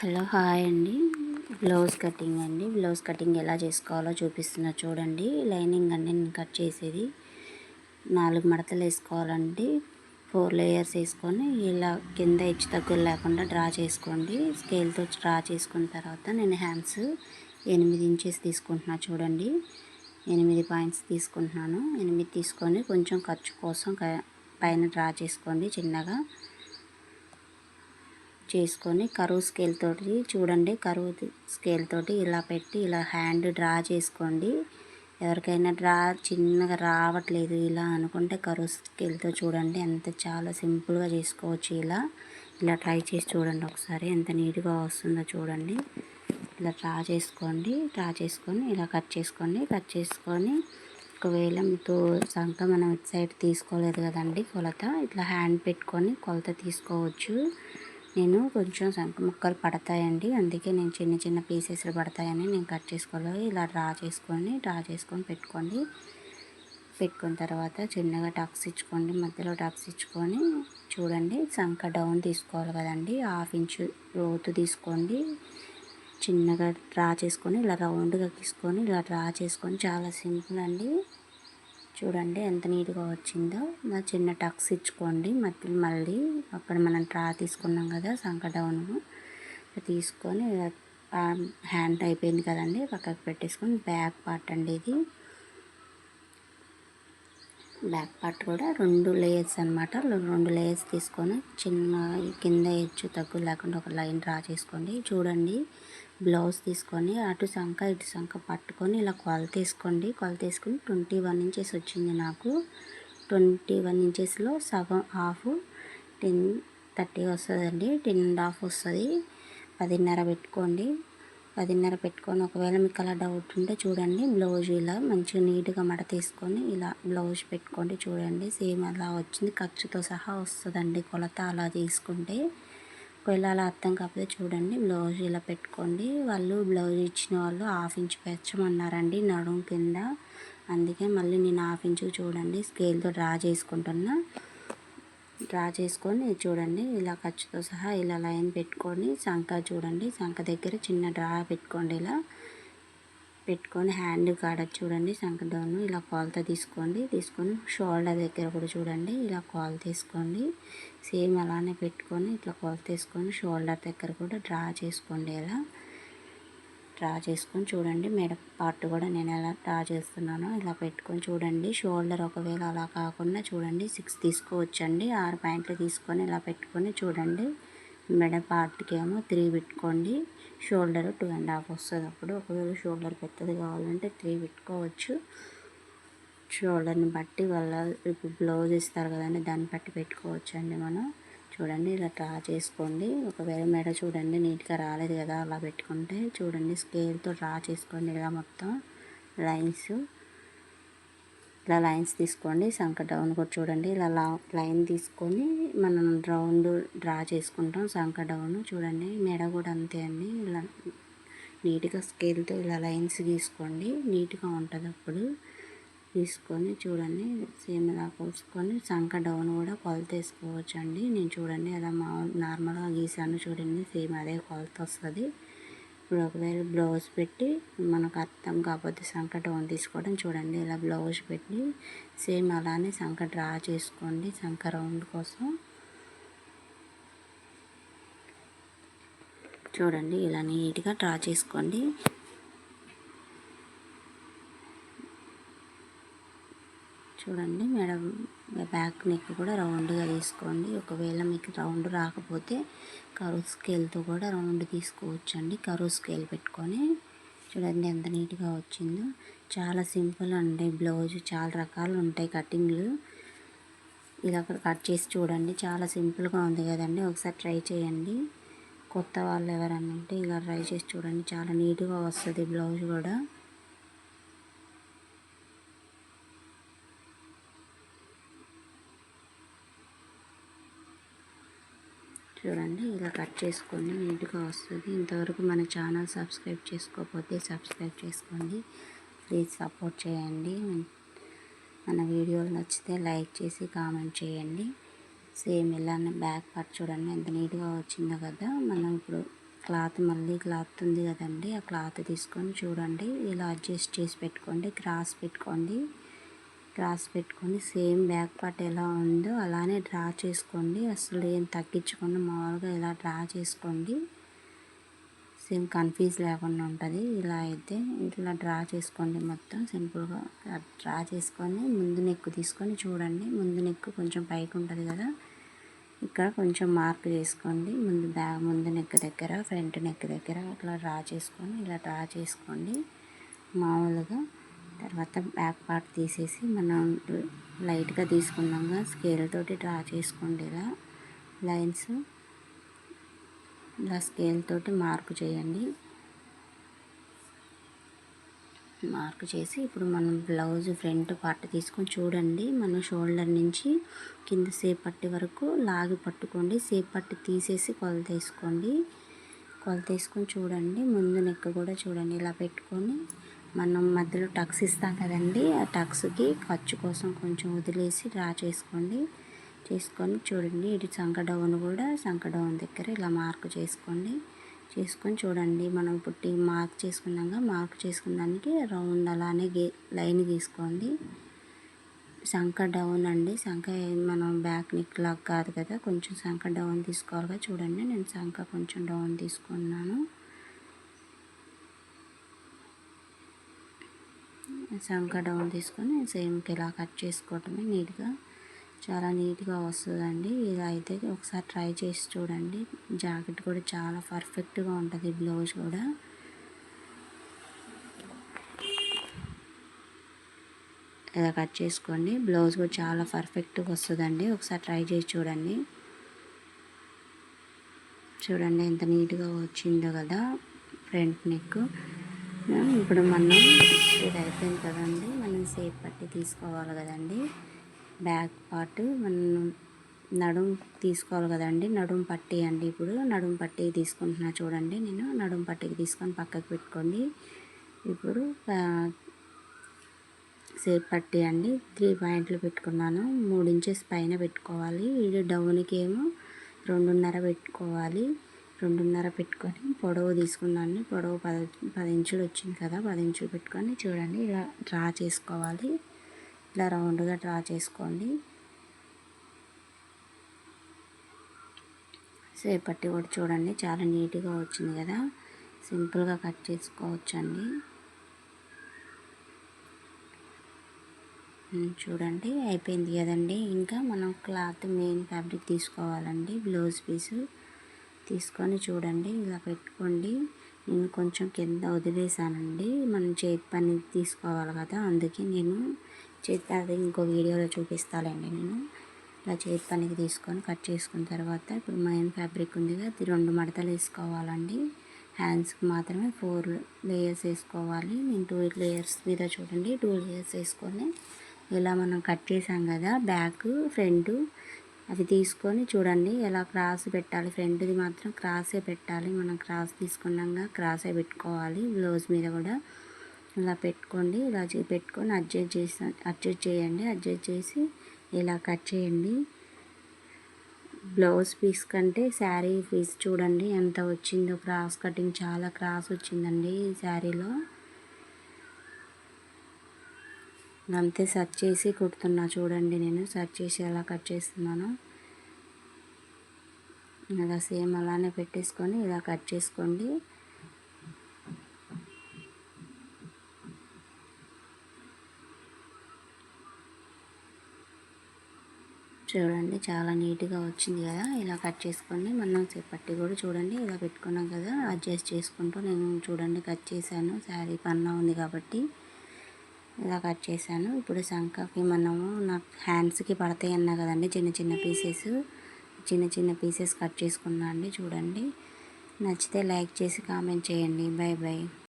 Hello hi అండి. Blouse cutting అండి. Blouse cutting ఎలా చేసుకోవాలో చూపిస్తున్నా చూడండి. లైనింగ్ అండి నేను కట్ చేసేది 4 మడతలు వేసుకోవాలండి. 4 లేయర్స్ వేసుకొని ఇలా కింద హెచ్చు తగ్గులు లేకుండా డ్రా చేసుకోండి. స్కేల్తో డ్రా చేసుకున్న తర్వాత నేను హ్యాండ్స్ 8 ఇంచెస్ తీసుకుంటున్నా చూడండి. 8 పాయింట్స్ తీసుకుంటున్నాను. 8 తీసుకొని కొంచెం ఖర్చు కోసం పైన డ్రా చేసుకోండి చిన్నగా చేసుకొని కరువు స్కేల్ తోటి చూడండి. కరువు స్కేల్ తోటి ఇలా పెట్టి ఇలా హ్యాండ్ డ్రా చేసుకోండి. ఎవరికైనా డ్రా చిన్నగా రావట్లేదు ఇలా అనుకుంటే కరువు స్కేల్తో చూడండి ఎంత చాలా సింపుల్గా చేసుకోవచ్చు. ఇలా ట్రై చేసి చూడండి ఒకసారి ఎంత నీట్గా వస్తుందో చూడండి. ఇలా డ్రా చేసుకోండి. డ్రా చేసుకొని ఇలా కట్ చేసుకొని ఒకవేళ మీకు సంక మనం ఇటు సైడ్ తీసుకోలేదు కదండి కొలత, ఇట్లా హ్యాండ్ పెట్టుకొని కొలత తీసుకోవచ్చు. నేను కొంచెం సంక ముక్కలు పడతాయండి, అందుకే నేను చిన్న చిన్న పీసెస్లు పడతాయని నేను కట్ చేసుకోలేదు. ఇలా డ్రా చేసుకొని పెట్టుకున్న తర్వాత చిన్నగా టక్స్ ఇచ్చుకోండి. మధ్యలో టక్స్ ఇచ్చుకొని చూడండి సంక డౌన్ తీసుకోవాలి కదండి. 1/2 ఇంచు లోతు తీసుకోండి. చిన్నగా డ్రా చేసుకొని ఇలా రౌండ్గా తీసుకొని ఇలా డ్రా చేసుకొని చాలా సింపుల్ అండి. చూడండి ఎంత నీట్గా వచ్చిందో. ఇలా చిన్న టక్స్ ఇచ్చుకోండి. మళ్ళీ అక్కడ మనం డ్రా తీసుకున్నాం కదా సంక డౌన్ తీసుకొని హ్యాండ్ అయిపోయింది కదండి పక్కకు పెట్టేసుకొని బ్యాక్ పార్ట్ అండి ఇది. బ్యాక్ పార్ట్ కూడా 2 లేయర్స్ అనమాట. 2 లేయర్స్ తీసుకొని చిన్న కింద హెచ్చు తగ్గు లేకుండా ఒక లైన్ డ్రా చేసుకోండి. చూడండి బ్లౌజ్ తీసుకొని అటు సంక ఇటు సంక పట్టుకొని ఇలా కొలత వేసుకోండి. కొలత వేసుకొని 21 ఇంచెస్ వచ్చింది నాకు. 21 ఇంచెస్లో సగం హాఫ్ 10:30 వస్తుందండి. 10.5 వస్తుంది. 10:30 పెట్టుకోండి. 10:30 పెట్టుకొని ఒకవేళ మీకు అలా డౌట్ ఉంటే చూడండి బ్లౌజ్ ఇలా మంచిగా నీట్గా మడత తీసుకొని ఇలా బ్లౌజ్ పెట్టుకోండి. చూడండి సేమ్ అలా వచ్చింది, ఖర్చుతో సహా వస్తుందండి కొలత అలా తీసుకుంటే. ఒకవేళ అలా అర్థం కాకపోతే చూడండి బ్లౌజ్ ఇలా పెట్టుకోండి. వాళ్ళు బ్లౌజ్ ఇచ్చిన వాళ్ళు 1/2 ఇంచు పెంచమన్నారండి నడుం కింద, అందుకే మళ్ళీ నేను 1/2 ఇంచు చూడండి స్కేల్తో డ్రా చేసుకొని చూడండి ఇలా ఖర్చుతో సహా ఇలా లైన్ పెట్టుకొని సంక చూడండి సంక దగ్గర చిన్న డ్రా పెట్టుకోండి. ఇలా పెట్టుకొని హ్యాండ్ కాడ చూడండి సంక డౌన్ ఇలా కొలత తీసుకొని షోల్డర్ దగ్గర కూడా చూడండి ఇలా కొలత తీసుకోండి. సేమ్ అలానే పెట్టుకొని ఇట్లా కొలత తీసుకొని షోల్డర్ దగ్గర కూడా డ్రా చేసుకోండి. ఇలా డ్రా చేసుకొని చూడండి మెడ పార్ట్ కూడా నేను ఎలా డ్రా చేస్తున్నానో ఇలా పెట్టుకొని చూడండి. షోల్డర్ ఒకవేళ అలా కాకుండా చూడండి 6 తీసుకోవచ్చండి. 6 పాయింట్లు తీసుకొని ఇలా పెట్టుకొని చూడండి. మెడ పార్ట్కి ఏమో 3 పెట్టుకోండి. షోల్డర్ 2.5 వస్తుంది. అప్పుడు ఒకవేళ షోల్డర్ పెద్దది కావాలంటే 3 పెట్టుకోవచ్చు. షోల్డర్ని బట్టి వాళ్ళ ఇప్పుడు బ్లౌజ్ ఇస్తారు కదండి దాన్ని బట్టి పెట్టుకోవచ్చు అండి మనం. చూడండి ఇలా డ్రా చేసుకోండి. ఒకవేళ మెడ చూడండి నీట్గా రాలేదు కదా అలా పెట్టుకుంటే చూడండి స్కేల్తో డ్రా చేసుకోండి. ఇలా మొత్తం ఇలా లైన్స్ తీసుకోండి. సంక డౌన్ కూడా చూడండి ఇలా లైన్ తీసుకొని మనం రౌండ్ డ్రా చేసుకుంటాం. సంక డౌన్ చూడండి మెడ కూడా అంతే అండి. ఇలా నీట్గా స్కేల్తో ఇలా లైన్స్ గీసుకోండి, నీట్గా ఉంటుంది అప్పుడు. తీసుకొని చూడండి సేమ్ ఇలా కోసుకొని సంక డౌన్ కూడా కొలత వేసుకోవచ్చు అండి. నేను చూడండి అలా నార్మల్గా గీసాను చూడండి సేమ్ అదే కొలత వస్తుంది. ఇప్పుడు ఒకవేళ బ్లౌజ్ పెట్టి మనకు అర్థం కాకపోతే సంక డౌన్ తీసుకోవడం చూడండి ఇలా బ్లౌజ్ పెట్టి సేమ్ అలానే సంక డ్రా చేసుకోండి. సంక రౌండ్ కోసం చూడండి ఇలా నీట్గా డ్రా చేసుకోండి. చూడండి మేడం బ్యాక్ నెక్ కూడా రౌండ్గా తీసుకోండి. ఒకవేళ మీకు రౌండ్ రాకపోతే కరువు స్కేల్తో కూడా రౌండ్ తీసుకోవచ్చు అండి. కరువు స్కేల్ పెట్టుకొని చూడండి ఎంత నీట్గా వచ్చిందో. చాలా సింపుల్ అండి బ్లౌజ్. చాలా రకాలు ఉంటాయి కటింగ్లు. ఇలా కట్ చేసి చూడండి చాలా సింపుల్గా ఉంది కదండి. ఒకసారి ట్రై చేయండి. కొత్త వాళ్ళు ఎవరన్నా ఉంటే ఇలా ట్రై చేసి చూడండి చాలా నీట్గా వస్తుంది బ్లౌజ్ కూడా. చూడండి ఇలా కట్ చేసుకొని నీట్గా వస్తుంది. ఇంతవరకు మన ఛానల్ సబ్స్క్రైబ్ చేసుకోకపోతే సబ్స్క్రైబ్ చేసుకోండి. ప్లీజ్ సపోర్ట్ చేయండి. మన వీడియోలు నచ్చితే లైక్ చేసి కామెంట్ చేయండి. సేమ్ ఇలానే బ్యాక్ పార్ట్ చూడండి ఎంత నీట్గా వచ్చిందో కదా. మనం ఇప్పుడు క్లాత్ మళ్ళీ క్లాత్ ఉంది కదండి, ఆ క్లాత్ తీసుకొని చూడండి ఇలా అడ్జస్ట్ చేసి పెట్టుకోండి. క్రాస్ పెట్టుకొని సేమ్ బ్యాక్ పార్ట్ ఎలా ఉందో అలానే డ్రా చేసుకోండి. అసలు ఏం తగ్గించకుండా మామూలుగా ఇలా డ్రా చేసుకోండి. సేమ్ కన్ఫ్యూజ్ లేకుండా ఉంటుంది. ఇలా అయితే ఇట్లా డ్రా చేసుకోండి. మొత్తం సింపుల్గా డ్రా చేసుకొని ముందు నెక్ తీసుకొని చూడండి. ముందు నెక్ కొంచెం పైకి ఉంటుంది కదా, ఇక్కడ కొంచెం మార్క్ చేసుకోండి. ముందు నెక్ దగ్గర, ఫ్రంట్ నెక్ దగ్గర అట్లా డ్రా చేసుకొని ఇలా డ్రా చేసుకోండి మామూలుగా. తర్వాత బ్యాక్ పార్ట్ తీసేసి మనం లైట్గా తీసుకున్నాక స్కేల్ తోటి డ్రా చేసుకోండి. ఇలా లైన్స్ ఇలా స్కేల్ తోటి మార్క్ చేయండి. మార్క్ చేసి ఇప్పుడు మనం బ్లౌజ్ ఫ్రంట్ పార్ట్ తీసుకొని చూడండి. మనం షోల్డర్ నుంచి కింద సేప్ పట్టి వరకు లాగి పట్టుకోండి. సేప్ పట్టి తీసేసి కొలత వేసుకొని చూడండి. ముందు నెక్ కూడా చూడండి ఇలా పెట్టుకొని మనం మధ్యలో టక్స్ ఇస్తాం కదండి, ఆ టక్స్కి ఖర్చు కోసం కొంచెం వదిలేసి డ్రా చేసుకొని చూడండి. ఇటు సంక డౌన్ కూడా సంక డౌన్ దగ్గర ఇలా మార్క్ చేసుకొని చూడండి. మనం పుట్టి మార్క్ చేసుకున్న దానికి రౌండ్ అలానే లైన్ గీసుకోండి. సంక డౌన్ అండి, సంక మనం బ్యాక్ నెక్ లాగా కాదు కదా, కొంచెం సంక డౌన్ తీసుకోవాలిగా. చూడండి నేను సంక కొంచెం డౌన్ తీసుకున్నాను. సంక డౌన్ తీసుకొని సేమ్కి ఇలా కట్ చేసుకోవటమే. నీట్గా చాలా నీట్గా వస్తుందండి. ఇలా అయితే ఒకసారి ట్రై చేసి చూడండి. జాకెట్ కూడా చాలా పర్ఫెక్ట్గా ఉంటుంది. బ్లౌజ్ కూడా ఇలా కట్ చేసుకోండి. బ్లౌజ్ కూడా చాలా పర్ఫెక్ట్గా వస్తుందండి. ఒకసారి ట్రై చేసి చూడండి. ఎంత నీట్గా వచ్చిందో కదా ఫ్రంట్ నెక్. ఇప్పుడు మనం ఇది అయిపోయింది కదండి, మనం సేప్ పట్టి తీసుకోవాలి కదండి. బ్యాక్ పార్ట్ మనం నడుం తీసుకోవాలి కదండి, నడుం పట్టి అండి. ఇప్పుడు నడుం పట్టి తీసుకుంటున్నా చూడండి. నేను నడుం పట్టికి తీసుకొని పక్కకు పెట్టుకోండి. ఇప్పుడు సేప్ పట్టి అండి 3 పాయింట్లు పెట్టుకున్నాను. 3 ఇంచెస్ పైన పెట్టుకోవాలి. ఇది డౌన్కి ఏమో 2.5 పెట్టుకోవాలి. 2.5 పెట్టుకొని పొడవు తీసుకున్నాను. పొడవు 10 ఇంచులు వచ్చింది కదా, 10 ఇంచులు పెట్టుకొని చూడండి ఇలా డ్రా చేసుకోవాలి. ఇలా రౌండ్గా డ్రా చేసుకోండి. సేప్ పట్టి కూడా చూడండి చాలా నీట్గా వచ్చింది కదా, సింపుల్గా కట్ చేసుకోవచ్చండి. చూడండి అయిపోయింది కదండి. ఇంకా మనం క్లాత్ మెయిన్ ఫ్యాబ్రిక్ తీసుకోవాలండి. బ్లౌజ్ పీసు తీసుకొని చూడండి ఇలా పెట్టుకోండి. నేను కొంచెం కింద వదిలేసానండి, మనం చేతి పని తీసుకోవాలి కదా, అందుకే నేను అది ఇంకో వీడియోలో చూపిస్తానండి. నేను ఇలా చేతి పనికి తీసుకొని కట్ చేసుకున్న తర్వాత ఇప్పుడు మెయిన్ ఫ్యాబ్రిక్ ఉందిగా, అది 2 మడతలు వేసుకోవాలండి. హ్యాండ్స్కి మాత్రమే 4 లేయర్స్ వేసుకోవాలి. నేను 2 లేయర్స్ మీద చూడండి 2 లేయర్స్ వేసుకొని ఇలా మనం కట్ చేసాం కదా బ్యాక్ ఫ్రంట్, అవి తీసుకొని చూడండి ఎలా క్రాస్ పెట్టాలి. ఫ్రంట్ది మాత్రం క్రాసే పెట్టాలి. మనం క్రాస్ తీసుకున్నాక క్రాసే పెట్టుకోవాలి. బ్లౌజ్ మీద కూడా ఇలా పెట్టుకోండి. ఇలా పెట్టుకొని అడ్జస్ట్ చేయండి. అడ్జస్ట్ చేసి ఇలా కట్ చేయండి. బ్లౌజ్ పీస్ కంటే శారీ పీస్ చూడండి ఎంత వచ్చిందో. క్రాస్ కటింగ్ చాలా క్రాస్ వచ్చిందండి ఈ శారీలో. అంతే సర్చ్ చేసి కుడుతున్నా చూడండి. నేను సర్చ్ చేసి ఎలా కట్ చేస్తున్నాను. ఇలా సేమ్ అలానే పెట్టేసుకొని ఇలా కట్ చేసుకోండి. చూడండి చాలా నీట్గా వచ్చింది కదా. ఇలా కట్ చేసుకొని మనం పట్టి కూడా చూడండి ఇలా పెట్టుకున్నాం కదా, అడ్జస్ట్ చేసుకుంటూ నేను చూడండి కట్ చేశాను. శారీ పన్నా ఉంది కాబట్టి ఇలా కట్ చేశాను. ఇప్పుడు సంకకి మనము నాకు హ్యాండ్స్కి పడతాయి అన్నా కదండి, చిన్న చిన్న పీసెస్ కట్ చేసుకున్నా అండి. చూడండి నచ్చితే లైక్ చేసి కామెంట్ చేయండి. Bye bye.